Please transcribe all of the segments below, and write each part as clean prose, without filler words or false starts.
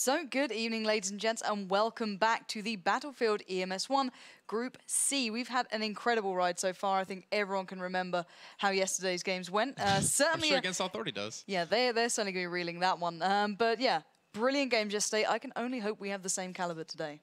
So good evening, ladies and gents, and welcome back to the Battlefield EMS 1 Group C. We've had an incredible ride so far. I think everyone can remember how yesterday's games went. Certainly, I'm sure Against Authority does. Yeah, they're certainly going to be reeling that one. But yeah, brilliant games yesterday. I can only hope we have the same caliber today.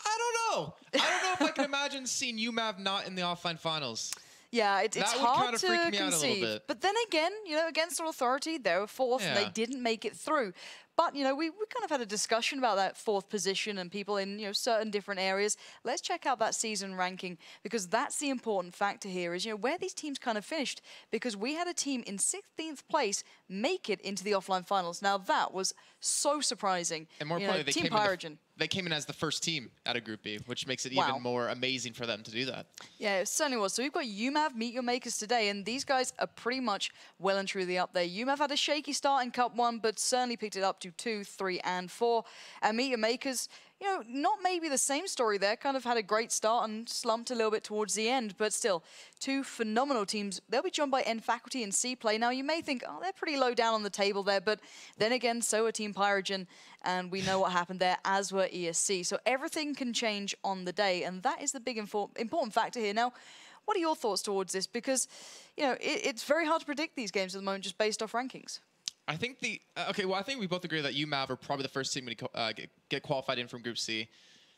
I don't know. I don't know if I can imagine seeing uMAV not in the offline finals. Yeah, it's hard to freak me out a little conceive. bit. But then again, you know, Against All Authority, they were fourth and they didn't make it through. But, you know, we kind of had a discussion about that fourth position and people in, you know, certain different areas. Let's check out that season ranking, because that's the important factor here is, you know, where these teams kind of finished, because we had a team in 16th place make it into the offline finals. Now, that was so surprising. And more importantly, Team Pyrogen. They came in as the first team out of Group B, which makes it even more amazing for them to do that. Yeah, it certainly was. So we've got uMAV, Meet Your Makers today, and these guys are pretty much well and truly up there. uMAV had a shaky start in Cup 1, but certainly picked it up to 2, 3, and 4. And Meet Your Makers, you know, not maybe the same story there, kind of had a great start and slumped a little bit towards the end, but still, two phenomenal teams. They'll be joined by Faculty and CPLAY. Now, you may think, oh, they're pretty low down on the table there, but then again, so are Team Pyrogen, and we know what happened there, as were ESC. So everything can change on the day, and that is the big important factor here. Now, what are your thoughts towards this? Because, you know, it's very hard to predict these games at the moment just based off rankings. I think I think we both agree that uMAV are probably the first team to get qualified in from Group C.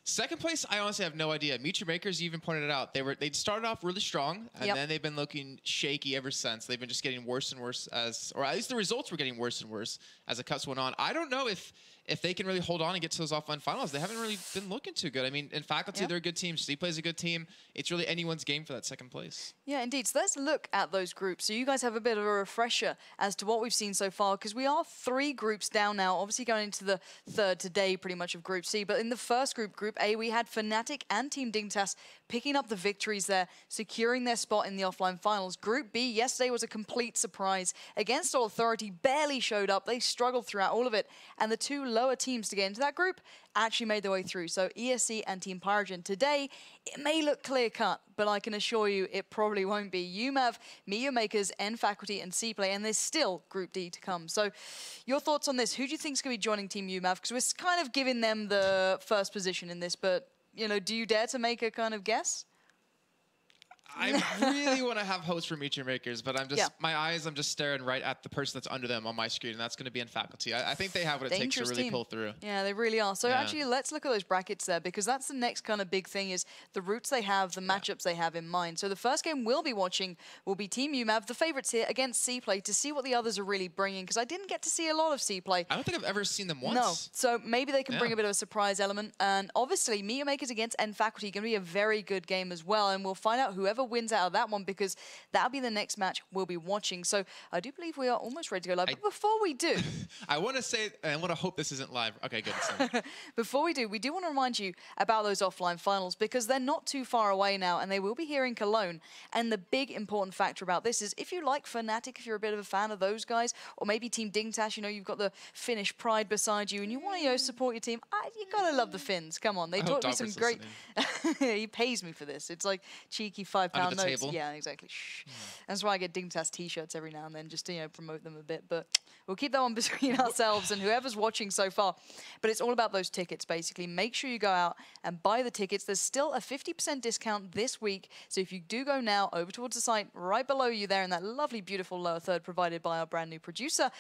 Second place, I honestly have no idea. Meet Your Makers, you even pointed it out. They started off really strong, and then they've been looking shaky ever since. They've been just getting worse and worse or at least the results were getting worse and worse as the cuts went on. I don't know if they can really hold on and get to those offline finals. They haven't really been looking too good. I mean, in Faculty, they're a good team. CPLAY's a good team. It's really anyone's game for that second place. Yeah, indeed. So let's look at those groups. So you guys have a bit of a refresher as to what we've seen so far, because we are 3 groups down now, obviously going into the third today pretty much of Group C. But in the first group, Group A, we had Fnatic and Team Dignitas picking up the victories there, securing their spot in the offline finals. Group B, yesterday was a complete surprise. Against All Authority, barely showed up. They struggled throughout all of it. And the 2 lower teams to get into that group actually made their way through. So ESC and Team Pyrogen. Today, it may look clear-cut, but I can assure you it probably won't be. uMAV, Meet Your Makers, Faculty, and CPLAY, and there's still Group D to come. So your thoughts on this? Who do you think is going to be joining Team uMAV? Because we're kind of giving them the first position in this, but, you know, do you dare to make a kind of guess? I really want to have hopes for Meet Your Makers, but I'm just I'm just staring right at the person that's under them on my screen, and that's going to be Faculty. I think they have what it takes to really pull through. Yeah, they really are. So actually, let's look at those brackets there, because that's the next kind of big thing is the routes they have, the matchups they have in mind. So the first game we'll be watching will be Team uMAV, the favorites here, against CPLAY, to see what the others are really bringing, because I didn't get to see a lot of CPLAY. I don't think I've ever seen them once. No, so maybe they can bring a bit of a surprise element. And obviously, Meet Your Makers against Faculty going to be a very good game as well, and we'll find out whoever wins out of that one, because that'll be the next match we'll be watching. So I do believe we are almost ready to go live. But before we do... I want to say, I want to hope this isn't live. Okay, good. Before we do want to remind you about those offline finals, because they're not too far away now, and they will be here in Cologne. And the big important factor about this is if you like Fnatic, if you're a bit of a fan of those guys, or maybe Team Dignitas, you know, you've got the Finnish pride beside you, and you want to, you know, support your team, you got to love the Finns. Come on, they taught me some great... He pays me for this. It's like cheeky £5 notes. Table. Yeah, exactly. Shh. That's why I get Dignitas t-shirts every now and then, just to, you know, promote them a bit. But we'll keep that one between ourselves and whoever's watching so far. But it's all about those tickets, basically. Make sure you go out and buy the tickets. There's still a 50% discount this week. So if you do go now over towards the site right below you there in that lovely, beautiful lower third provided by our brand new producer,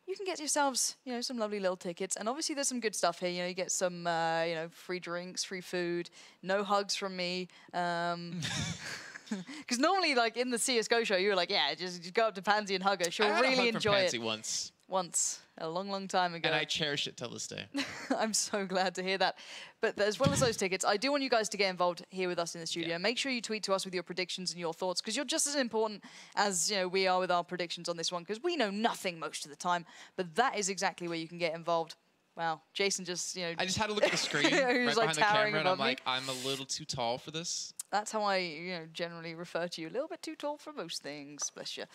you can get yourselves, you know, some lovely little tickets. And obviously there's some good stuff here. You know, you get some, you know, free drinks, free food, no hugs from me. Because normally, like, in the CSGO show, you were like, yeah, just go up to Pansy and hug her. She'll really enjoy it. Once, a long, long time ago. And I cherish it till this day. I'm so glad to hear that. But as well as those tickets, I do want you guys to get involved here with us in the studio. Yeah. Make sure you tweet to us with your predictions and your thoughts, because you're just as important as, you know, we are with our predictions on this one, because we know nothing most of the time. But that is exactly where you can get involved. Wow, Jason just, you know... I just had to look at the screen right behind the camera, and I'm like, I'm a little too tall for this. That's how I, you know, generally refer to you. A little bit too tall for most things, bless you.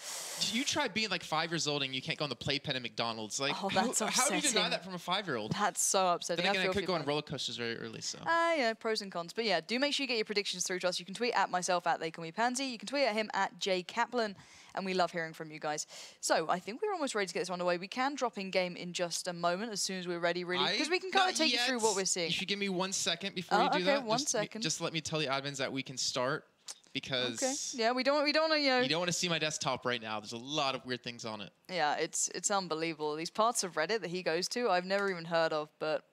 You try being like 5 years old and you can't go on the playpen at McDonald's. Like, oh, that's how do you deny that from a 5-year-old? That's so upsetting. Then again, I could go on roller coasters very early, so. Yeah, pros and cons. But yeah, do make sure you get your predictions through to us. You can tweet at myself at TheyCallMePansy. You can tweet at him at JKaplan. and we love hearing from you guys. So I think we're almost ready to get this one away. We can drop in game in just a moment as soon as we're ready, really, because we can kind of take you through what we're seeing. You should give me 1 second before you do that. One second. Just let me tell the admins that we can start. Because yeah, we don't want to, you don't want to see my desktop right now. There's a lot of weird things on it. Yeah, it's unbelievable. These parts of Reddit that he goes to, I've never even heard of, but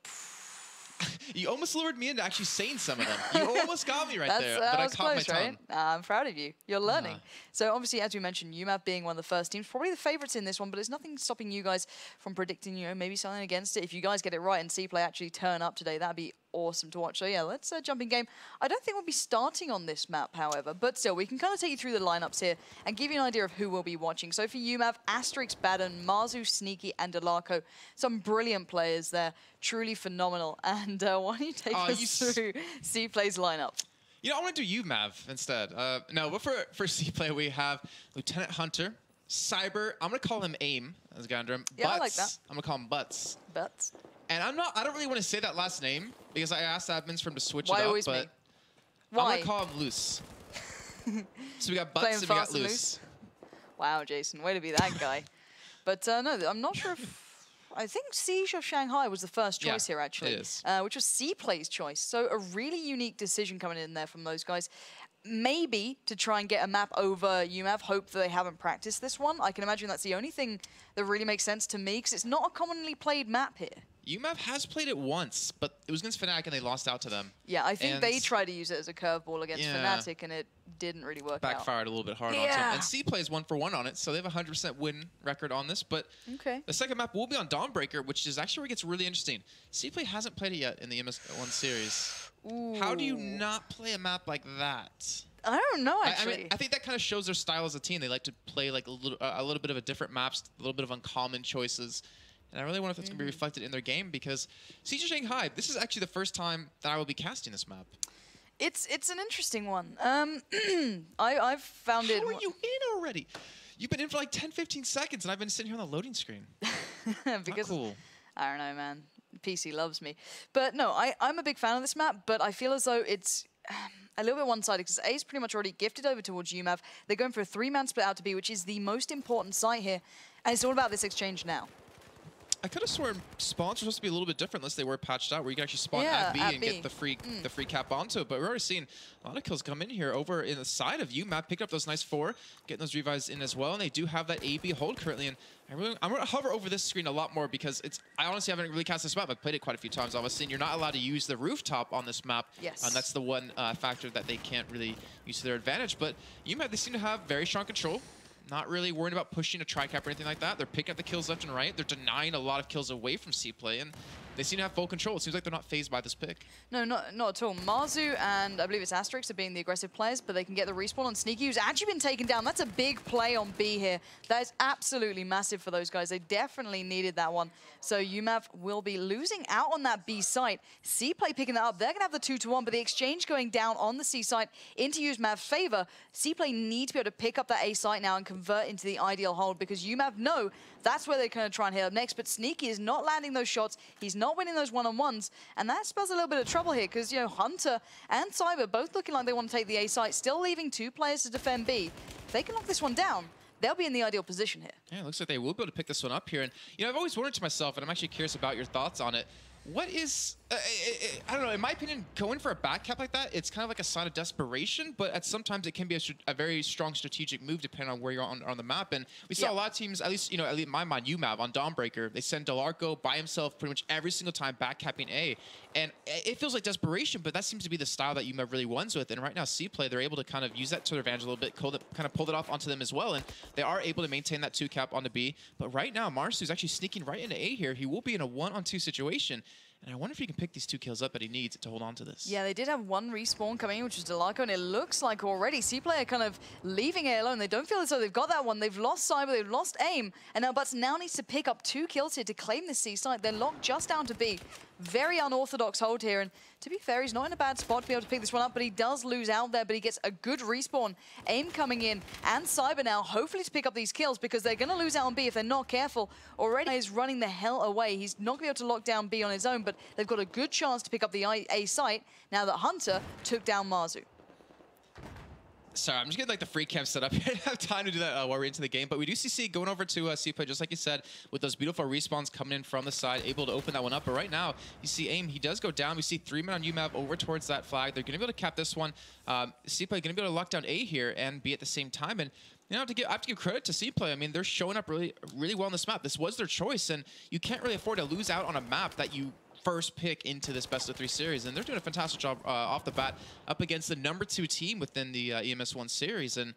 you almost lured me into actually saying some of them. You almost got me right there, but I caught close, my tongue. Right? I'm proud of you. You're learning. So obviously, as we mentioned, uMAV being one of the first teams, probably the favorites in this one, but there's nothing stopping you guys from predicting, maybe something against it. If you guys get it right and CPLAY actually turn up today, that'd be awesome to watch. So yeah, let's jump in game. I don't think we'll be starting on this map, however, but still, we can kind of take you through the lineups here and give you an idea of who we'll be watching. So for uMAV, Asterix, Baden, Marzu, Sneaky, and Delarco. Some brilliant players there, truly phenomenal. And why don't you take us through CPLAY's lineup? I want to do uMAV instead. No, but for CPLAY, we have Lieutenant Hunter, Cyber. I'm gonna call him AIM as a guy under him. Yeah, Butts, I like that. I'm gonna call him Butts. Butts. And I don't really want to say that last name because I asked admins for him to switch Why it up. always but me? Why? I'm gonna call him Loose. So we got Butts and we got Loose. Wow, Jason, way to be that guy. But no, I'm not sure if. I think Siege of Shanghai was the first choice here, actually. It is. Which was CPLAY's choice. So a really unique decision coming in there from those guys. Maybe to try and get a map over uMAV, hope that they haven't practiced this one. I can imagine that's the only thing that really makes sense to me, because it's not a commonly played map here. uMAV has played it once, but it was against Fnatic and they lost out to them. Yeah, I think they tried to use it as a curveball against Fnatic, and it didn't really work out. Backfired a little bit hard onto them. And CPLAY is 1-for-1 on it, so they have a 100% win record on this. But the second map will be on Dawnbreaker, which is actually where it gets really interesting. CPLAY hasn't played it yet in the EMS1 series. Ooh. How do you not play a map like that? I don't know, actually. I think that kind of shows their style as a team. They like to play like a little bit of a different maps, a little bit of uncommon choices. And I really wonder if that's going to be reflected in their game, because Siege of Shanghai, this is actually the first time that I will be casting this map. It's an interesting one. I've found it. How are you in already? You've been in for like 10, 15 seconds, and I've been sitting here on the loading screen. Because cool. I don't know, man. PC loves me. But no, I'm a big fan of this map, but I feel as though it's a little bit one-sided, because A is pretty much already gifted over towards uMAV. They're going for a 3-man split out to B, which is the most important site here. And it's all about this exchange now. I could have sworn spawns were supposed to be a little bit different unless they were patched out, where you can actually spawn at B and get the free cap onto it. But we're already seeing a lot of kills come in here over in the side of uMAV, picking up those nice 4, getting those revives in as well. And they do have that AB hold currently. And I'm going to hover over this screen a lot more, because I honestly haven't really cast this map. I've played it quite a few times, obviously, and you're not allowed to use the rooftop on this map. Yes. And that's the one factor that they can't really use to their advantage. But uMAV, they seem to have very strong control. Not really worried about pushing a tri-cap or anything like that. They're picking up the kills left and right. They're denying a lot of kills away from CPLAY, and they seem to have full control. It seems like they're not phased by this pick. No, not at all. Marzu and I believe it's Asterix are being the aggressive players, but they can get the respawn on Sneaky, who's actually been taken down. That's a big play on B here. That is absolutely massive for those guys. They definitely needed that one. So uMAV will be losing out on that B site. CPLAY picking that up. They're going to have the 2-1, but the exchange going down on the C site into uMAV's favor. CPLAY need to be able to pick up that A site now and convert into the ideal hold, because uMAV know that's where they're going to try and hit up next. But Sneaky is not landing those shots. He's not winning those one-on-ones. And that spells a little bit of trouble here, because, Hunter and Cyber both looking like they want to take the A site, still leaving 2 players to defend B. If they can knock this one down, they'll be in the ideal position here. Yeah, it looks like they will be able to pick this one up here. And, I've always wondered to myself, and I'm actually curious about your thoughts on it, what is, I don't know, in my opinion, going for a back cap like that, it's kind of like a sign of desperation, but at sometimes it can be a very strong strategic move depending on where you're on the map. And we saw a lot of teams, at least in my mind, uMAV on Dawnbreaker, they send Delarco by himself pretty much every single time back capping A. And it feels like desperation, but that seems to be the style that uMAV really wins with. And right now, CPLAY, they're able to kind of use that to their advantage a little bit, kind of pulled it off onto them as well. And they are able to maintain that 2 cap onto B. But right now, Marsu's actually sneaking right into A here. He will be in a 1-on-2 situation. And I wonder if he can pick these 2 kills up that he needs to hold on to this. Yeah, they did have 1 respawn coming in, which was Delarco, and it looks like already CPLAY are kind of leaving A alone. They don't feel as though they've got that one. They've lost Cyber, they've lost AIM, and now Butts now needs to pick up 2 kills here to claim the C site. They're locked just down to B. Very unorthodox hold here, and to be fair, he's not in a bad spot to be able to pick this one up, but he does lose out there, but he gets a good respawn. AIM coming in, and Cyber now, hopefully to pick up these kills, because they're going to lose out on B if they're not careful. Already he's running the hell away. He's not going to be able to lock down B on his own, but they've got a good chance to pick up the A site now that Hunter took down Marzu. Sorry, I'm just getting like the free camp set up here. I don't have time to do that while we're into the game. But we do see C going over to CPLAY, just like you said, with those beautiful respawns coming in from the side, able to open that one up. But right now, you see AIM, he does go down. We see 3 men on uMAV over towards that flag. They're going to be able to cap this one. CPLAY going to be able to lock down A here and B at the same time. And you know, I have to give credit to CPLAY. I mean, they're showing up really well on this map. This was their choice, and you can't really afford to lose out on a map that you first pick into this best-of-3 series, and they're doing a fantastic job off the bat up against the #2 team within the EMS 1 series. And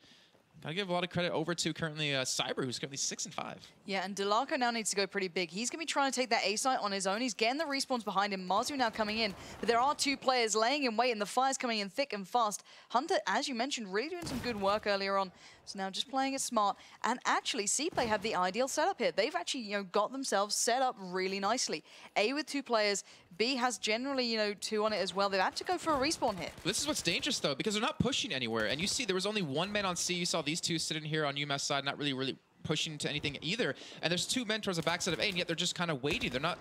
gotta give a lot of credit over to currently Cyber, who's currently 6-5. Yeah, and Delarco now needs to go pretty big. He's going to be trying to take that A site on his own. He's getting the respawns behind him. Marzu now coming in, but there are 2 players laying in wait, and the fire's coming in thick and fast. Hunter, as you mentioned, really doing some good work earlier on. So now just playing it smart. And actually, CPLAY have the ideal setup here. They've actually, you know, got themselves set up really nicely. A with 2 players. B has generally, you know, 2 on it as well. They've had to go for a respawn here. This is what's dangerous, though, because they're not pushing anywhere. And you see there was only 1 man on C. You saw these 2 sitting here on uMAV's side, not really pushing to anything either. And there's 2 men towards the backside of A, and yet they're just kind of waiting. They're not...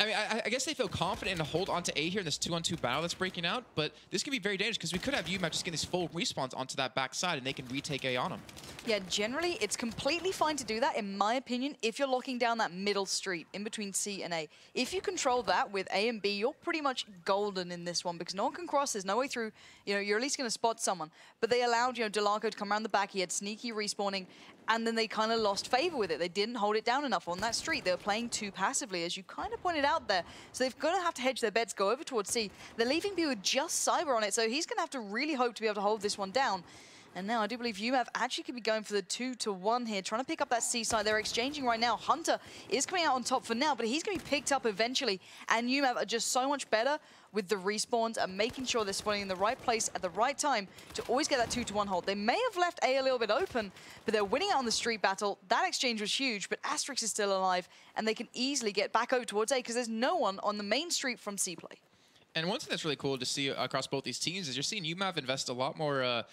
I mean, I guess they feel confident to hold on to A here in this 2-on-2 battle that's breaking out, but this can be very dangerous because we could have uMAV just get these full respawns onto that backside and they can retake A on them. Yeah, generally, it's completely fine to do that, in my opinion, if you're locking down that middle street in between C and A. If you control that with A and B, you're pretty much golden in this one because no one can cross. There's no way through. You know, you're at least going to spot someone. But they allowed, you know, Delarco to come around the back. He had sneaky respawning, and then they kind of lost favor with it. They didn't hold it down enough on that street. They were playing too passively, as you kind of pointed out there. So they've got to have to hedge their bets, go over towards C. They're leaving B with just Cyber on it, so he's going to have to really hope to be able to hold this one down. And now I do believe uMAV actually could be going for the 2-to-1 here, trying to pick up that C side. They're exchanging right now. Hunter is coming out on top for now, but he's going to be picked up eventually. And uMAV are just so much better with the respawns and making sure they're spawning in the right place at the right time to always get that 2-to-1 hold. They may have left A a little bit open, but they're winning out on the street battle. That exchange was huge, but Asterix is still alive, and they can easily get back over towards A because there's no one on the main street from CPLAY. And one thing that's really cool to see across both these teams is you're seeing uMAV invest a lot more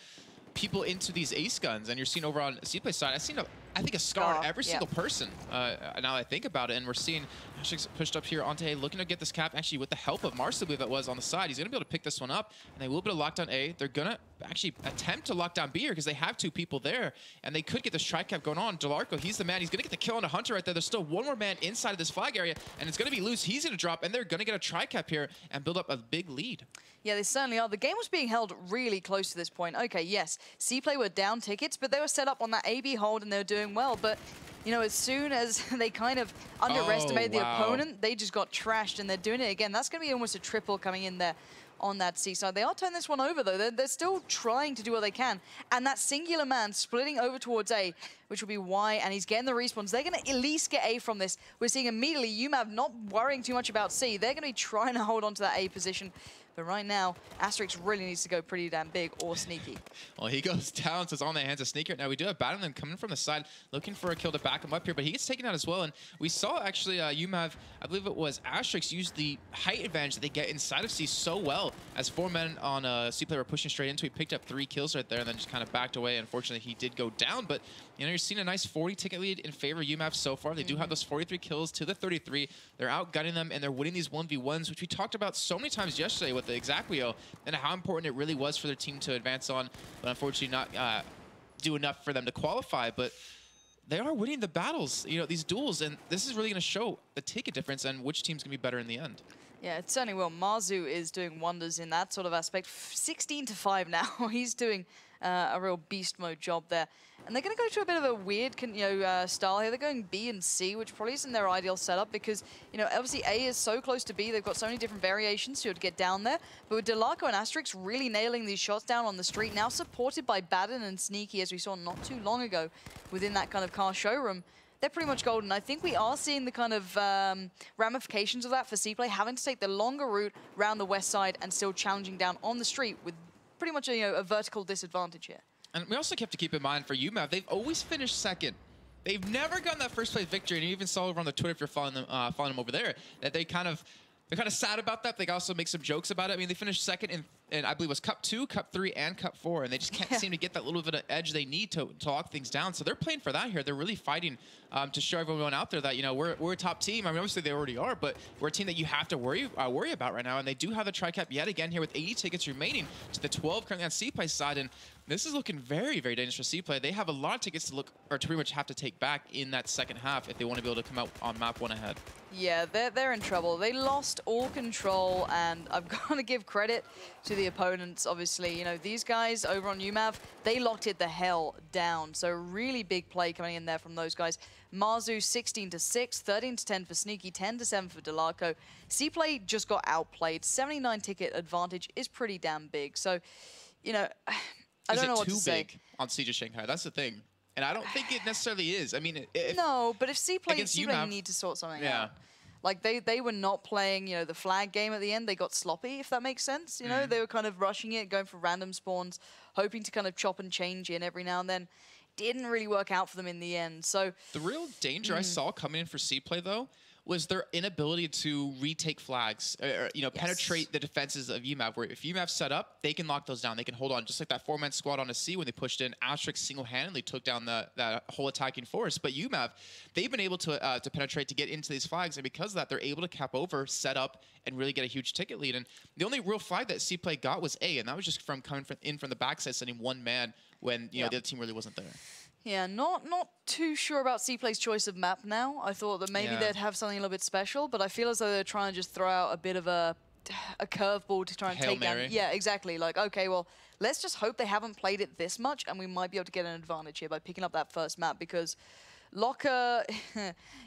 people into these ace guns, and you're seeing over on CPLAY side, I think a scar on every single person, now that I think about it, and we're seeing Ashley's pushed up here onto A, looking to get this cap, actually with the help of Marcel, I believe it was, on the side. He's going to be able to pick this one up, and they will be able to lock down A. They're going to actually attempt to lock down B here because they have 2 people there, and they could get this tri-cap going on. Delarco, he's the man. He's going to get the kill on a Hunter right there. There's still 1 more man inside of this flag area, and it's going to be loose. He's going to drop, and they're going to get a tri-cap here and build up a big lead. Yeah, they certainly are. The game was being held really close to this point. Okay, yes, CPLAY were down tickets, but they were set up on that AB hold, and they were doing well. But, you know, as soon as they kind of underestimated the opponent, they just got trashed, and they're doing it again. That's going to be almost a triple coming in there on that C side. They are turning this one over, though. They're still trying to do what they can. And that singular man splitting over towards A, which will be Y, and he's getting the respawns. They're going to at least get A from this. We're seeing immediately uMAV not worrying too much about C. They're going to be trying to hold on to that A position. But right now, Asterix really needs to go pretty damn big or sneaky. Well, he goes down, so it's on the hands of Sneaker. Now, we do have Battleman coming from the side, looking for a kill to back him up here, but he gets taken out as well. And we saw, actually, uMAV, I believe it was Asterix, use the height advantage that they get inside of C so well. As 4 men on CPLAY were pushing straight into, he picked up 3 kills right there and then just kind of backed away. Unfortunately, he did go down, but, you know, you're seeing a nice 40 ticket lead in favor of uMAV so far. They do have those 43 kills to the 33. They're outgunning them, and they're winning these 1v1s, which we talked about so many times yesterday with the Exacquio, and how important it really was for their team to advance on, but unfortunately not do enough for them to qualify. But they are winning the battles, you know, these duels, and this is really going to show the ticket difference and which team's going to be better in the end. Yeah, it certainly will. Marzu is doing wonders in that sort of aspect. 16-5 now. He's doing a real beast mode job there. And they're going to go to a bit of a weird style here. They're going B and C, which probably isn't their ideal setup because, you know, obviously A is so close to B. They've got so many different variations to get down there. But with Delarco and Asterix really nailing these shots down on the street, now supported by Baden and Sneaky, as we saw not too long ago within that kind of car showroom, they're pretty much golden. I think we are seeing the kind of ramifications of that for CPLAY, having to take the longer route around the west side and still challenging down on the street with pretty much a vertical disadvantage here. And we also have to keep in mind for uMAV, they've always finished second. They've never gotten that first place victory, and you even saw over on the Twitter if you're following them over there, that they're kind of sad about that. They also make some jokes about it. I mean, they finished second in I believe it was Cup 2, Cup 3, and Cup 4, and they just can't seem to get that little bit of edge they need to lock things down. So they're playing for that here. They're really fighting to show everyone out there that, you know, we're a top team. I mean, obviously they already are, but we're a team that you have to worry about right now. And they do have the tri-cap yet again here with 80 tickets remaining to the 12 currently on CPLAY side. And This is looking very, very dangerous for CPLAY. They have a lot of tickets to look, or to pretty much have to take back in that second half if they want to be able to come out on map 1 ahead. Yeah, they're in trouble. They lost all control, and I've got to give credit to the opponents, obviously. You know, these guys over on uMAV, they locked it the hell down. So really big play coming in there from those guys. Marzu 16-6, 13-10 for Sneaky, 10-7 for Delarco. CPLAY just got outplayed. 79 ticket advantage is pretty damn big. So, you know, I don't know what to say. Is it too big on Siege of Shanghai? That's the thing. And I don't think it necessarily is. I mean, no, but if CPLAY need to sort something out. Like, they were not playing, you know, the flag game at the end. They got sloppy, if that makes sense. You know, they were kind of rushing it, going for random spawns, hoping to kind of chop and change in every now and then. Didn't really work out for them in the end. So the real danger I saw coming in for CPLAY, though, was their inability to retake flags, or, you know, penetrate the defenses of uMAV, where if uMAV set up, they can lock those down. They can hold on, just like that 4-man squad on a C when they pushed in. Asterix single-handedly took down that whole attacking force. But uMAV, they've been able to penetrate, to get into these flags, and because of that, they're able to cap over, set up, and really get a huge ticket lead. And the only real flag that CPLAY got was A, and that was just from coming in from the backside, sending one man when, you know, the other team really wasn't there. Yeah, not too sure about CPLAY's choice of map now. I thought that maybe they'd have something a little bit special, but I feel as though they're trying to just throw out a bit of a curveball to try and take down. Yeah, exactly. Like, okay, well, let's just hope they haven't played it this much, and we might be able to get an advantage here by picking up that first map, because Locker,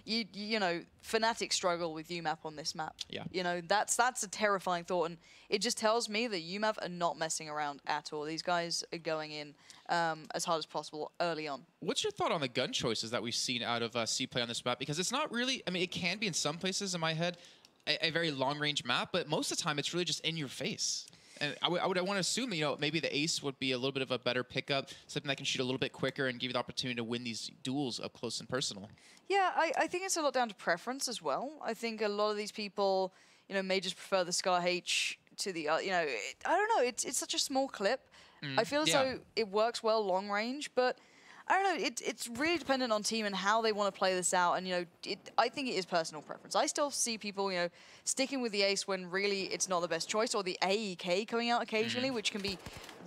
you know, Fnatic struggle with uMAV on this map. Yeah. You know, that's a terrifying thought, and it just tells me that uMAV are not messing around at all. These guys are going in as hard as possible early on. What's your thought on the gun choices that we've seen out of CPLAY on this map? Because it's not really, I mean, it can be in some places in my head a very long-range map, but most of the time it's really just in your face. And I would want to assume that, you know, maybe the Ace would be a little bit of a better pickup, something that can shoot a little bit quicker and give you the opportunity to win these duels up close and personal. Yeah, I think it's a lot down to preference as well. I think a lot of these people, you know, may just prefer the Scar H to the, you know, I don't know, it's such a small clip. I feel as though it works well long range, but I don't know, it's really dependent on team and how they want to play this out. And, you know, I think it is personal preference. I still see people, you know, sticking with the Ace when really it's not the best choice, or the AEK coming out occasionally, which can be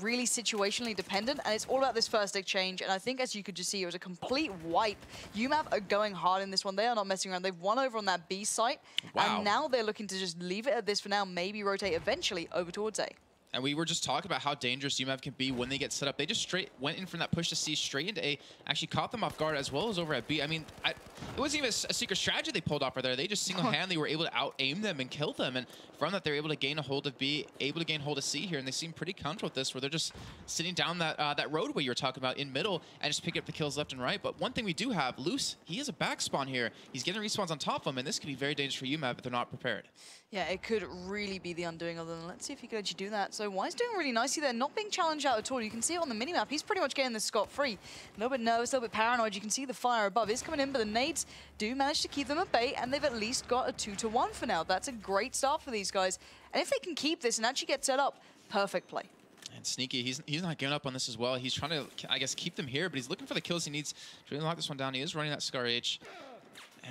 really situationally dependent. And it's all about this first exchange. And I think, as you could just see, it was a complete wipe. uMAV are going hard in this one. They are not messing around. They've won over on that B site. Wow. And now they're looking to just leave it at this for now, maybe rotate eventually over towards A. And we were just talking about how dangerous uMAV can be when they get set up. They just straight went in from that push to C straight into A, actually caught them off guard as well as over at B. I mean, it wasn't even a secret strategy they pulled off right there. They just single-handedly were able to out-aim them and kill them. And from that, they were able to gain a hold of B, able to gain hold of C here. And they seem pretty comfortable with this, where they're just sitting down that roadway you were talking about in middle and just picking up the kills left and right. But one thing we do have, Loose, he has a back spawn here. He's getting respawns on top of him, and this could be very dangerous for uMAV if they're not prepared. Yeah, it could really be the undoing of them. Let's see if he can actually do that. So Wise doing really nicely there, not being challenged out at all. You can see it on the minimap. He's pretty much getting this scot-free. A little bit nervous, a little bit paranoid. You can see the fire above is coming in, but the nades do manage to keep them at bay, and they've at least got a 2-1 for now. That's a great start for these guys. And if they can keep this and actually get set up, perfect play. And Sneaky, he's not giving up on this as well. He's trying to, I guess, keep them here, but he's looking for the kills he needs to really lock this one down. He is running that Scar H.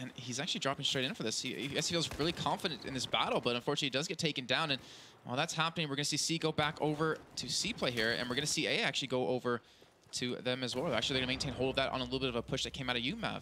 And he's actually dropping straight in for this. I guess he feels really confident in this battle, but unfortunately he does get taken down. And while that's happening, we're going to see C go back over to CPLAY here, and we're going to see A actually go over to them as well. Actually, they're going to maintain hold of that on a little bit of a push that came out of uMAV.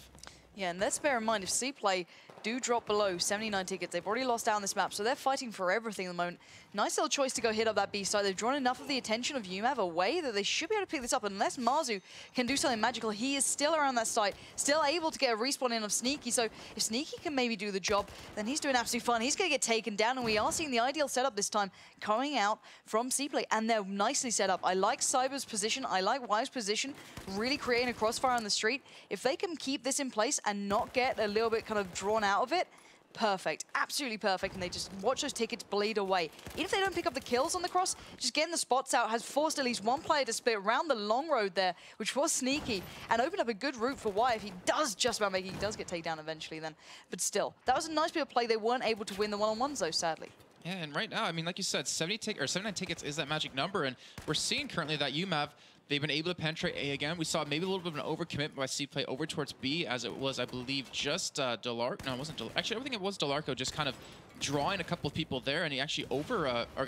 Yeah, and let's bear in mind, if CPLAY do drop below 79 tickets, they've already lost down this map, so they're fighting for everything at the moment. Nice little choice to go hit up that B side. They've drawn enough of the attention of uMAV away that they should be able to pick this up. Unless Marzu can do something magical, he is still around that site, still able to get a respawn in of Sneaky. So if Sneaky can maybe do the job, then he's doing absolutely fine. He's going to get taken down, and we are seeing the ideal setup this time coming out from CPLAY, and they're nicely set up. I like Cyber's position. I like Wise's position, really creating a crossfire on the street. If they can keep this in place and not get a little bit kind of drawn out of it, perfect, absolutely perfect, and they just watch those tickets bleed away. Even if they don't pick up the kills on the cross, just getting the spots out has forced at least one player to split around the long road there, which was Sneaky, and opened up a good route for Y if he does just about make it. He does get taken down eventually then, but still, that was a nice bit of play. They weren't able to win the one-on-ones though, sadly. Yeah, and right now, I mean, like you said, 79 tickets is that magic number, and we're seeing currently that uMAV, They've been able to penetrate A again. We saw maybe a little bit of an overcommit by CPLAY over towards B, as it was, I believe, just Delarco. No, it wasn't Delarco. Actually, everything it was Delarco, just kind of drawing a couple of people there, and he actually got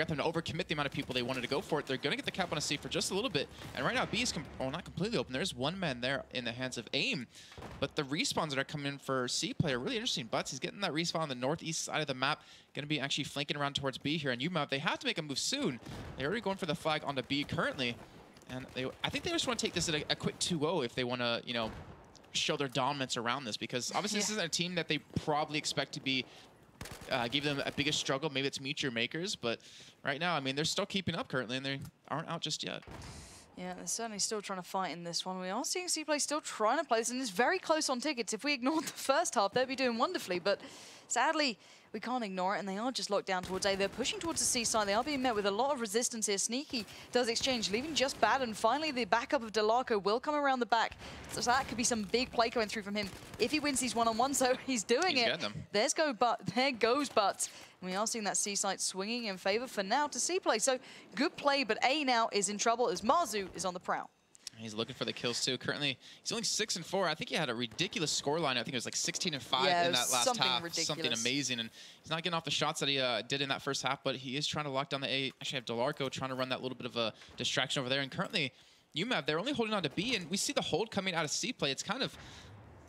them to overcommit the amount of people they wanted to go for it. They're going to get the cap on a C for just a little bit, and right now B is not completely open. There's one man there in the hands of AIM, but the respawns that are coming in for CPLAY are really interesting. Butts, he's getting that respawn on the northeast side of the map, going to be actually flanking around towards B here, and uMAV, they have to make a move soon. They're already going for the flag onto B currently. And I think they just want to take this at a quick 2-0 if they want to, you know, show their dominance around this. Because obviously this isn't a team that they probably expect to be, give them a biggest struggle. Maybe it's Meet Your Makers. But right now, I mean, they're still keeping up currently, and they aren't out just yet. Yeah, they're certainly still trying to fight in this one. We are seeing CPLAY still trying to play this, and it's very close on tickets. If we ignored the first half, they'd be doing wonderfully. But sadly, we can't ignore it, and they are just locked down towards A. They're pushing towards the C side. They are being met with a lot of resistance here. Sneaky does exchange, leaving just Bad, and finally the backup of Delarco will come around the back. So that could be some big play coming through from him if he wins these one-on-one, so he's doing it. There goes Butts. And we are seeing that C site swinging in favor for now to CPLAY. So good play, but A now is in trouble as Marzu is on the prowl. He's looking for the kills too. Currently, he's only 6-4. I think he had a ridiculous scoreline. I think it was like 16-5 in that last half. Ridiculous. Something amazing. And he's not getting off the shots that he did in that first half, but he is trying to lock down the A. Actually, I have Delarco trying to run that little bit of a distraction over there. And currently, uMAV, they're only holding on to B, and we see the hold coming out of CPLAY. It's kind of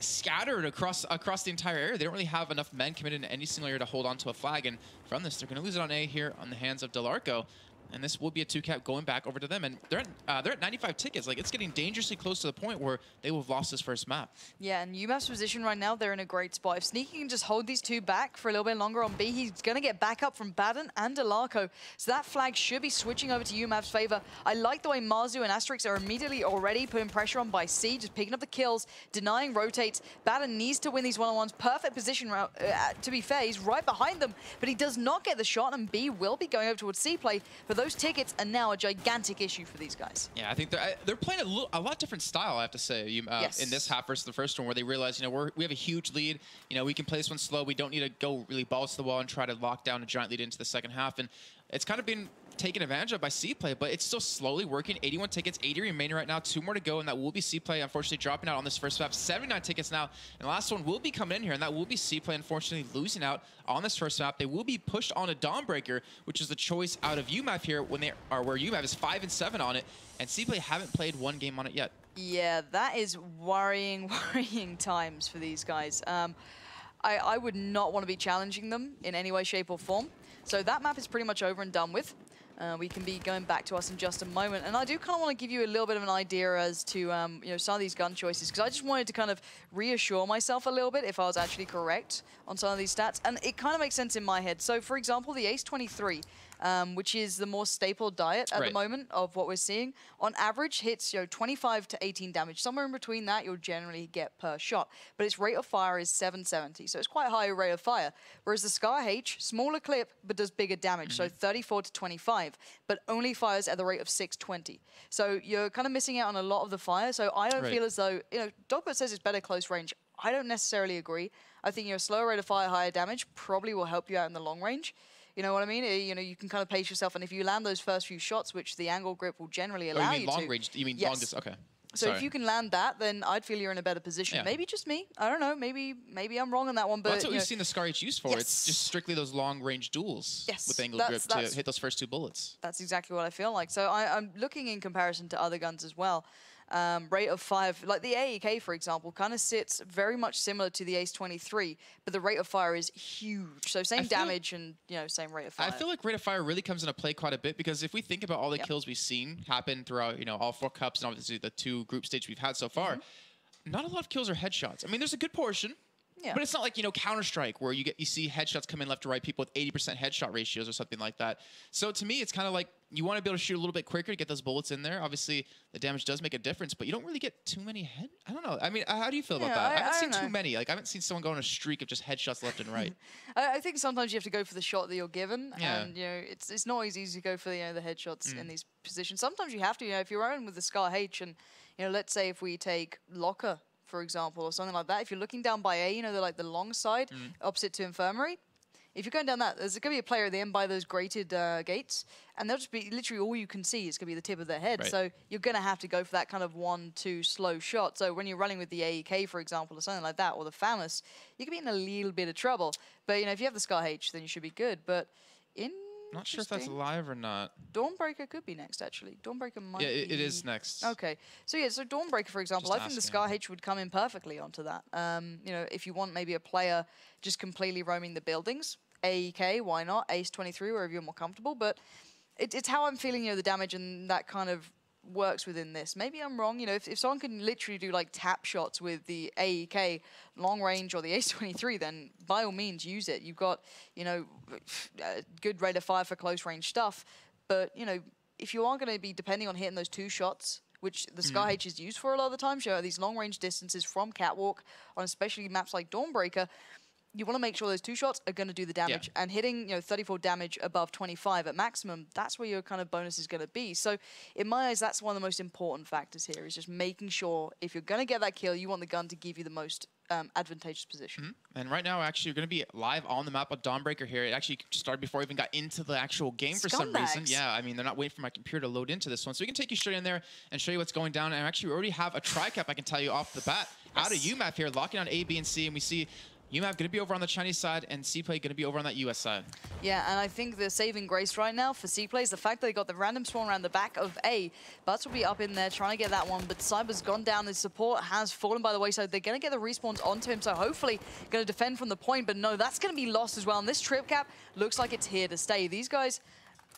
scattered across the entire area. They don't really have enough men committed in any single area to hold on to a flag. And from this, they're going to lose it on A here on the hands of Delarco. And this will be a 2-cap going back over to them. And they're at 95 tickets. Like, it's getting dangerously close to the point where they will have lost this first map. Yeah, and uMAV's position right now, they're in a great spot. If Sneaky can just hold these two back for a little bit longer on B, he's going to get back up from Baden and Delarco. So that flag should be switching over to uMAV's favor. I like the way Marzu and Asterix are immediately already putting pressure on by C, just picking up the kills, denying rotates. Baden needs to win these one-on-ones. Perfect position, to be fair. He's right behind them, but he does not get the shot, and B will be going over towards CPLAY. But those tickets are now a gigantic issue for these guys. Yeah, I think they're playing a lot different style, I have to say, in this half versus the first one, where they realize, you know, we have a huge lead. You know, we can play this one slow. We don't need to go really balls to the wall and try to lock down a giant lead into the second half. And it's kind of been taken advantage of by CPLAY, but it's still slowly working. 81 tickets, 80 remaining right now, 2 more to go, and that will be CPLAY unfortunately dropping out on this first map. 79 tickets now, and the last one will be coming in here, and that will be CPLAY unfortunately losing out on this first map. They will be pushed on a Dawnbreaker, which is the choice out of uMAV here where uMAV is 5-7 on it, and CPLAY haven't played one game on it yet. Yeah, that is worrying times for these guys. I would not want to be challenging them in any way, shape, or form. So that map is pretty much over and done with. We can be going back to us in just a moment. And I do kind of want to give you a little bit of an idea as to you know, some of these gun choices, because I just wanted to kind of reassure myself a little bit if I was actually correct on some of these stats. And it kind of makes sense in my head. So, for example, the Ace 23, which is the more staple diet at the moment of what we're seeing, on average hits 25 to 18 damage. Somewhere in between that, you'll generally get per shot. But its rate of fire is 770, so it's quite a high rate of fire. Whereas the Scar H, smaller clip, but does bigger damage, so 34 to 25, but only fires at the rate of 620. So you're kind of missing out on a lot of the fire. So I don't feel as though, Dogbot says it's better close range. I don't necessarily agree. I think slower rate of fire, higher damage probably will help you out in the long range. You know what I mean? You can kind of pace yourself, and if you land those first few shots, which the angle grip will generally allow you to. Long range? You mean long distance? Okay. So if you can land that, then I'd feel you're in a better position. Yeah. Maybe just me. I don't know. Maybe I'm wrong on that one. But that's what we've seen the Scar H used for. It's just strictly those long range duels with angle grip to hit those first 2 bullets. That's exactly what I feel like. So I'm looking in comparison to other guns as well. Rate of fire, like the AEK, for example, kind of sits very much similar to the Ace 23, but the rate of fire is huge. So same damage and same rate of fire. I feel like rate of fire really comes into play quite a bit, because if we think about all the kills we've seen happen throughout all 4 cups and obviously the 2 group stages we've had so far, not a lot of kills are headshots. I mean, there's a good portion. Yeah. But it's not like, Counter-Strike, where you see headshots come in left to right, people with 80% headshot ratios or something like that. So to me, it's kind of like you want to be able to shoot a little bit quicker to get those bullets in there. Obviously, the damage does make a difference, but you don't really get too many I don't know. I mean, how do you feel about that? I haven't seen too many. Like, I haven't seen someone go on a streak of just headshots left and right. I think sometimes you have to go for the shot that you're given, and it's not as easy to go for the headshots in these positions. Sometimes you have to. If you're running with the Scar H, and let's say if we take Locker, for example, or something like that. If you're looking down by A, they're like the long side, opposite to Infirmary. if you're going down that, there's going to be a player at the end by those grated gates, and they'll just be literally all you can see is going to be the tip of their head. Right. So you're going to have to go for that kind of 1-2 slow shot. So when you're running with the AEK, for example, or something like that, or the FAMAS, you could be in a little bit of trouble. But, you know, if you have the Scar H, then you should be good. But not sure if that's live or not. Dawnbreaker could be next, actually. Dawnbreaker might be... Yeah, it is next. Okay. So, yeah, so Dawnbreaker, for example, I think the Scar H would come in perfectly onto that. You know, if you want maybe a player just completely roaming the buildings, AEK, why not? Ace 23, wherever you're more comfortable. But it's how I'm feeling, you know, the damage and that kind of works within this. Maybe I'm wrong. You know, if someone can literally do, like, tap shots with the AEK long range or the Ace 23, then by all means use it. You've got, you know, a good rate of fire for close range stuff. But, you know, if you are going to be depending on hitting those 2 shots, which the Scar H is used for a lot of the time, show these long range distances from Catwalk on especially maps like Dawnbreaker, you want to make sure those 2 shots are going to do the damage. And hitting, you know, 34 damage above 25 at maximum, that's where your kind of bonus is going to be. So in my eyes, that's one of the most important factors here, is just making sure if you're going to get that kill, you want the gun to give you the most advantageous position. And right now, actually, you're going to be live on the map of Dawnbreaker here. It actually started before we even got into the actual game for some reason. Yeah, I mean, they're not waiting for my computer to load into this one. So we can take you straight in there and show you what's going down. And actually, we already have a tri-cap, I can tell you off the bat, out of uMAV here, locking on A, B, and C. And we see uMAV going to be over on the Chinese side, and CPLAY going to be over on that US side. Yeah, and I think the saving grace right now for CPLAY is the fact that they got the random spawn around the back of A. Butts will be up in there trying to get that one, but Cyber's gone down. His support has fallen by the wayside. They're going to get the respawns onto him, so hopefully going to defend from the point, but no, that's going to be lost as well. And this trip cap looks like it's here to stay. These guys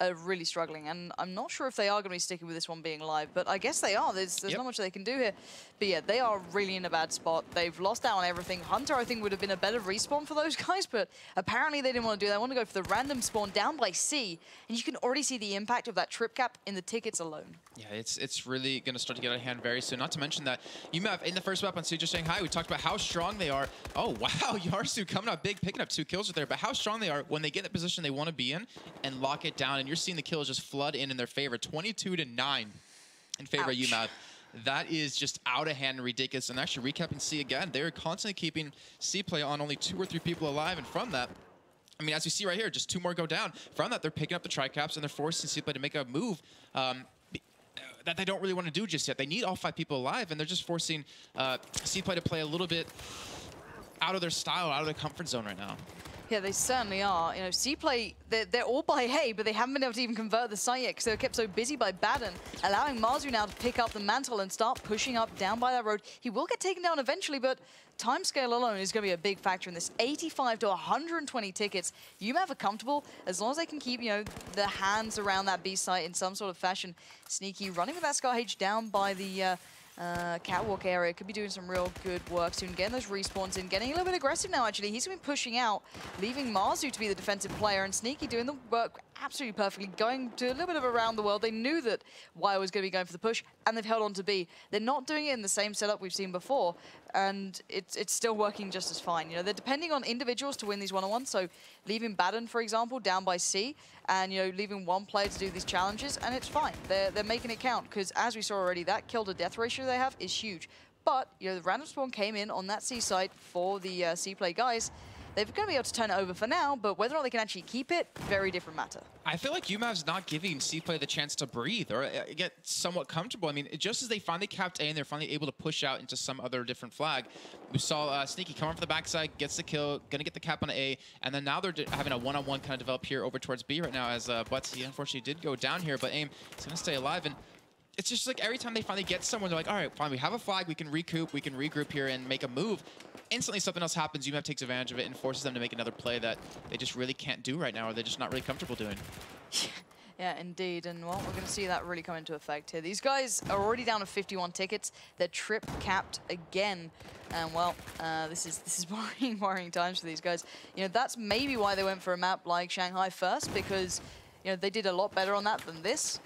are really struggling, and I'm not sure if they are going to be sticking with this one being live, but I guess they are. There's not much they can do here. But yeah, they are really in a bad spot. They've lost out on everything. Hunter, I think, would have been a better respawn for those guys, but apparently they didn't want to do that. They want to go for the random spawn down by C, and you can already see the impact of that trip cap in the tickets alone. Yeah, it's really going to start to get out of hand very soon. Not to mention that uMAV in the first map on Suja Shanghai, we talked about how strong they are. Oh, wow, Yarsu coming up big, picking up 2 kills right there, but how strong they are when they get the position they want to be in and lock it down, and you're seeing the kills just flood in their favor, 22-9 in favor of uMAV. That is just out of hand and ridiculous. And actually recapping C again, they're constantly keeping CPLAY on only 2 or 3 people alive, and from that, I mean, as we see right here, just 2 more go down. From that, they're picking up the tri-caps, and they're forcing CPLAY to make a move that they don't really want to do just yet. They need all 5 people alive, and they're just forcing CPLAY to play a little bit out of their style, out of their comfort zone right now. Yeah, they certainly are. You know, CPLAY, they're all by A, but they haven't been able to even convert the site yet because they were kept so busy by Baden, allowing Marzu now to pick up the mantle and start pushing up down by that road. He will get taken down eventually, but timescale alone is going to be a big factor in this. 85 to 120 tickets. uMAV are comfortable as long as they can keep, you know, the hands around that B site in some sort of fashion. Sneaky running with that Scar H down by the catwalk area, could be doing some real good work soon, getting those respawns in, getting a little bit aggressive now actually. He's going to be pushing out, leaving Marzu to be the defensive player, and Sneaky doing the work absolutely perfectly, going to a little bit of around the world. They knew that Y was going to be going for the push, and they've held on to B. They're not doing it in the same setup we've seen before, and it's still working just as fine. You know, they're depending on individuals to win these one-on-ones, so leaving Baden, for example, down by C, and, you know, leaving one player to do these challenges, and it's fine. They're making it count, because as we saw already, that kill-to-death ratio they have is huge. But, you know, the random spawn came in on that C site for the CPLAY guys. They're going to be able to turn it over for now, but whether or not they can actually keep it, very different matter. I feel like uMAV's not giving CPLAY the chance to breathe or get somewhat comfortable. I mean, just as they finally capped A and they're finally able to push out into some other different flag, we saw Sneaky come on from the backside, gets the kill, going to get the cap on A, and then now they're having a one-on-one kind of develop here over towards B right now as Butts, he unfortunately did go down here, but AIM is going to stay alive. And it's just like every time they finally get someone, they're like, all right, fine, we have a flag, we can recoup, we can regroup here and make a move. Instantly something else happens, uMAV takes advantage of it and forces them to make another play that they just really can't do right now, or they're just not really comfortable doing. Yeah, indeed, and well, we're going to see that really come into effect here. These guys are already down to 51 tickets. They're trip capped again, and well, this is worrying times for these guys. You know, that's maybe why they went for a map like Shanghai first, because, you know, they did a lot better on that than this.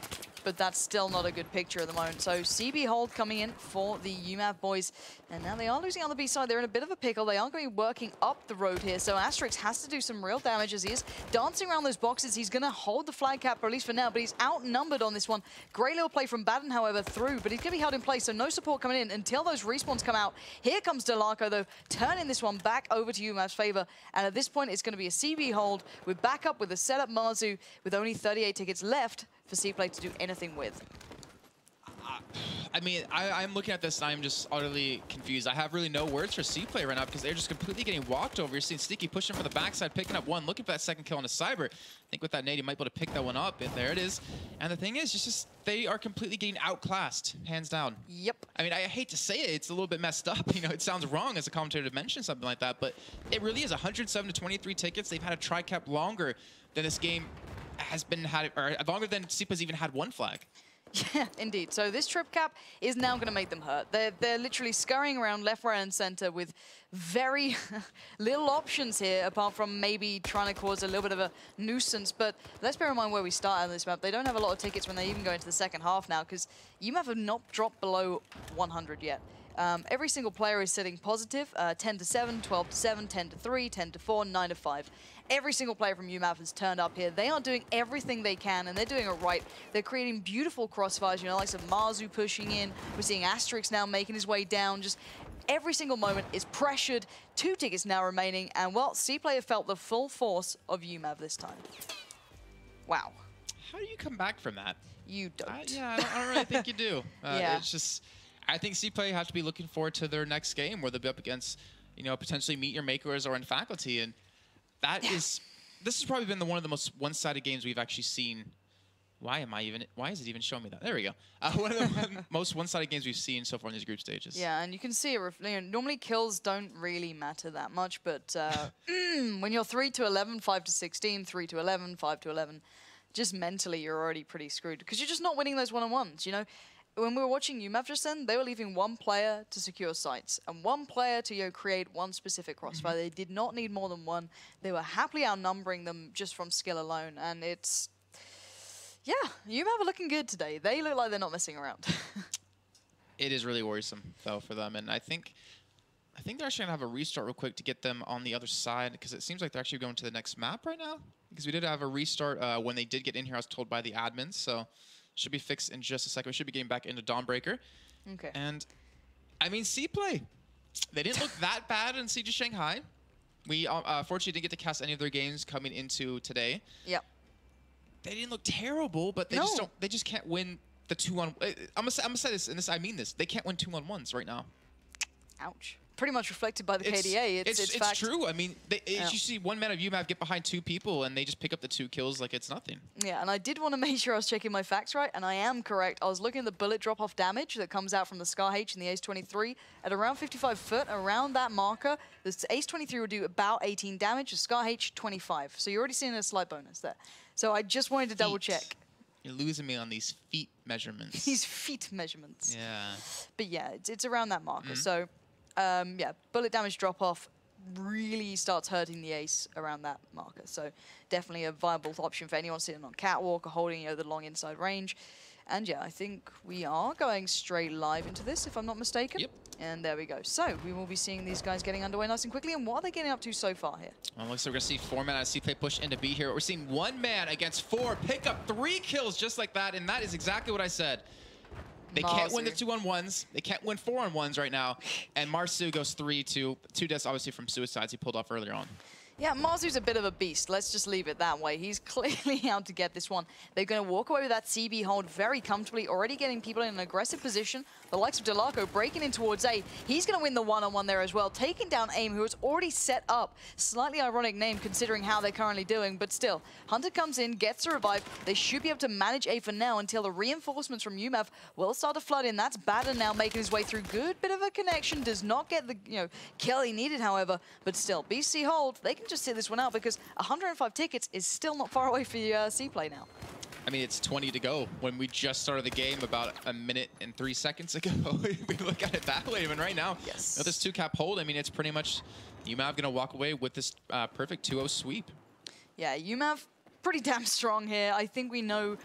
but that's still not a good picture at the moment. So CB hold coming in for the uMAV boys, and now they are losing on the B side. They're in a bit of a pickle. They are going to be working up the road here, so Asterix has to do some real damage as he is dancing around those boxes. He's going to hold the flag cap, or at least for now, but he's outnumbered on this one. Great little play from Baden, however, through, but he's going to be held in place, so no support coming in until those respawns come out. Here comes Delarco, though, turning this one back over to uMAV's favor, and at this point, it's going to be a CB hold with backup with a setup Marzu with only 38 tickets left for CPLAY to do anything with. I mean, I'm looking at this and I'm just utterly confused. I have really no words for CPLAY right now because they're just completely getting walked over. You're seeing Sticky pushing from the backside, picking up one, looking for that second kill on a Cyber. I think with that nade, he might be able to pick that one up. And there it is. And the thing is, just they are completely getting outclassed, hands down. Yep. I mean, I hate to say it, it's a little bit messed up. You know, it sounds wrong as a commentator to mention something like that, but it really is 107 to 23 tickets. They've had a tri-cap longer than this game has been had, or longer than CPLAY's even had one flag. Yeah, indeed. So this trip cap is now going to make them hurt. They're literally scurrying around left, right, and center with very little options here, apart from maybe trying to cause a little bit of a nuisance. But let's bear in mind where we start on this map. They don't have a lot of tickets when they even go into the second half now, because uMAV have not dropped below 100 yet. Every single player is sitting positive, 10 to 7, 12 to 7, 10 to 3, 10 to 4, 9 to 5. Every single player from uMAV has turned up here. They are doing everything they can, and they're doing it right. They're creating beautiful crossfires, you know, like some Marzu pushing in. We're seeing Asterix now making his way down. Just every single moment is pressured. 2 tickets now remaining, and well, CPLAY have felt the full force of uMAV this time. Wow. How do you come back from that? You don't. Yeah, I don't really think you do. Yeah. It's just, I think CPLAY have to be looking forward to their next game where they'll be up against, you know, potentially Meet Your Makers or in Faculty, and that is, this has probably been one of the most one-sided games we've actually seen. Why is it even showing me that? There we go. One of the most one-sided games we've seen so far in these group stages. Yeah, and you can see it. You know, normally kills don't really matter that much, but when you're 3 to 11, 5 to 16, 3 to 11, 5 to 11, just mentally you're already pretty screwed because you're just not winning those one-on-ones, you know? When we were watching uMAV just then, they were leaving one player to secure sites and one player to, you know, create one specific crossfire. They did not need more than one. They were happily outnumbering them just from skill alone, and it's, yeah, uMAV are looking good today. They look like they're not messing around. It is really worrisome though for them, and I think they're actually gonna have a restart real quick to get them on the other side because it seems like they're actually going to the next map right now because we did have a restart when they did get in here. I was told by the admins, so. Should be fixed in just a second. We should be getting back into Dawnbreaker. Okay. And, I mean, CPLAY, they didn't look that bad in Siege of Shanghai. We, fortunately, didn't get to cast any of their games coming into today. Yep. They didn't look terrible, but they just don't. They just can't win the 2-on. I'm gonna say this, and I mean this. They can't win 2-on-1s right now. Ouch. Pretty much reflected by the KDA. It's fact. True. I mean, you see one man of uMAV get behind 2 people, and they just pick up the 2 kills like it's nothing. Yeah, and I did want to make sure I was checking my facts right, and I am correct. I was looking at the bullet drop-off damage that comes out from the Scar H and the Ace 23 at around 55 foot, around that marker. The Ace 23 will do about 18 damage, the Scar H 25. So you're already seeing a slight bonus there. So I just wanted to double check. You're losing me on these feet measurements. These feet measurements. Yeah. But yeah, it's around that marker. So. Yeah, bullet damage drop-off really starts hurting the Ace around that marker. So definitely a viable option for anyone sitting on Catwalk or holding, you know, the long inside range. And yeah, I think we are going straight live into this, if I'm not mistaken. Yep. And there we go. So we will be seeing these guys getting underway nice and quickly. And what are they getting up to so far here? Well, looks like we're going to see 4 men out of CPLAY push into B here. We're seeing 1 man against 4 pick up 3 kills just like that. And that is exactly what I said. They can't win the 2-on-1s. They can't win 4-on-1s right now. And Marzu goes 3-2. 2 deaths, obviously, from suicides he pulled off earlier on. Yeah, Marzu's a bit of a beast. Let's just leave it that way. He's clearly out to get this one. They're going to walk away with that CB hold very comfortably, already getting people in an aggressive position. The likes of Delarco breaking in towards A. He's going to win the one-on-one there as well, taking down AIM, who is already set up. Slightly ironic name considering how they're currently doing, but still. Hunter comes in, gets a revive. They should be able to manage A for now until the reinforcements from uMAV will start to flood in. That's Baden now making his way through. Good bit of a connection. Does not get the kill he needed, however, but still. BC hold. They can just sit this one out because 105 tickets is still not far away for CPLAY now. I mean, it's 20 to go when we just started the game about a minute and 3 seconds ago. We look at it that way, and right now, yes. With this 2-cap hold, I mean, it's pretty much uMAV going to walk away with this perfect 2-0 sweep. Yeah, uMAV pretty damn strong here. I think we know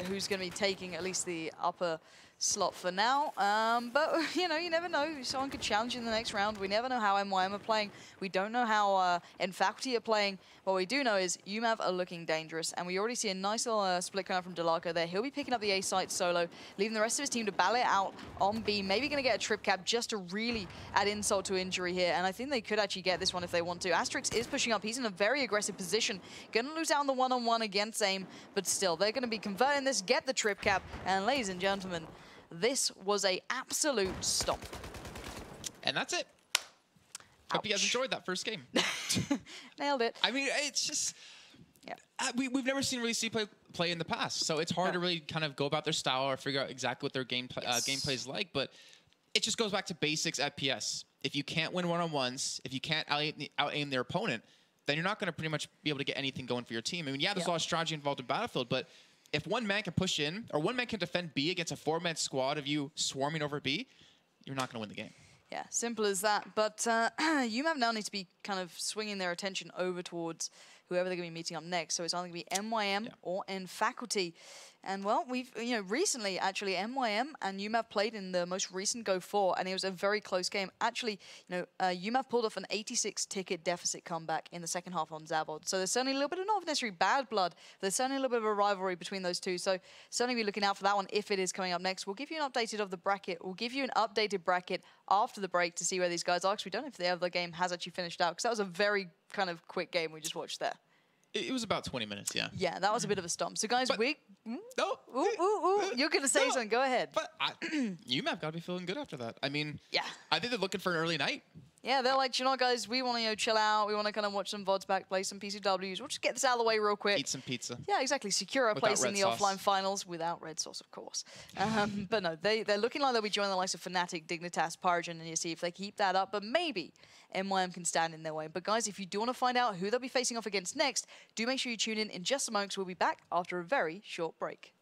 who's going to be taking at least the upper slot for now. But, you know, you never know. Someone could challenge in the next round. We never know how MYM are playing. We don't know how Faculty are playing. What we do know is uMAV are looking dangerous, and we already see a nice little split coming out from Delarco there. He'll be picking up the A site solo, leaving the rest of his team to battle it out on B. Maybe going to get a trip cap just to really add insult to injury here, and I think they could actually get this one if they want to. Asterix is pushing up. He's in a very aggressive position. Going to lose out on the one-on-one against AIM, but still, they're going to be converting this, get the trip cap, and ladies and gentlemen, this was a absolute stomp. And that's it. Hope you guys enjoyed that first game. Nailed it. I mean, it's just... Yeah. We've never seen really CPLAY play in the past, so it's hard to really kind of go about their style or figure out exactly what their gameplay is like, but it just goes back to basics FPS. If you can't win one-on-ones, if you can't out-aim their opponent, then you're not going to pretty much be able to get anything going for your team. I mean, yeah, there's a lot of strategy involved in Battlefield, but if one man can push in, or one man can defend B against a 4-man squad of you swarming over B, you're not going to win the game. Yeah, simple as that. But uMAV now needs to be kind of swinging their attention over towards whoever they're going to be meeting up next. So it's either going to be MYM or Faculty. And, well, we've, recently, actually, MYM and uMAV played in the most recent Go 4, and it was a very close game. Actually, uMAV pulled off an 86-ticket deficit comeback in the second half on Zavod. So there's certainly a little bit of not necessarily bad blood, but there's certainly a little bit of a rivalry between those two. So certainly be looking out for that one if it is coming up next. We'll give you an updated of the bracket. We'll give you an updated bracket after the break to see where these guys are, because we don't know if the other game has actually finished out, because that was a very kind of quick game we just watched there. It was about 20 minutes, yeah. Yeah, that was a bit of a stomp. So, guys, No. You're going to say something. Go ahead. But uMAV got to be feeling good after that. I mean, yeah. I think they're looking for an early night. Yeah, they're like, you know what, guys, we want to chill out. We want to kind of watch some VODs back, play some PCWs. We'll just get this out of the way real quick. Eat some pizza. Yeah, exactly. Secure a place in the offline finals without red sauce, of course. But no, they're looking like they'll be joining the likes of Fnatic, Dignitas, Pyrogen, and you see if they keep that up. But maybe MYM can stand in their way. But guys, if you do want to find out who they'll be facing off against next, do make sure you tune in just a moment, because we'll be back after a very short break.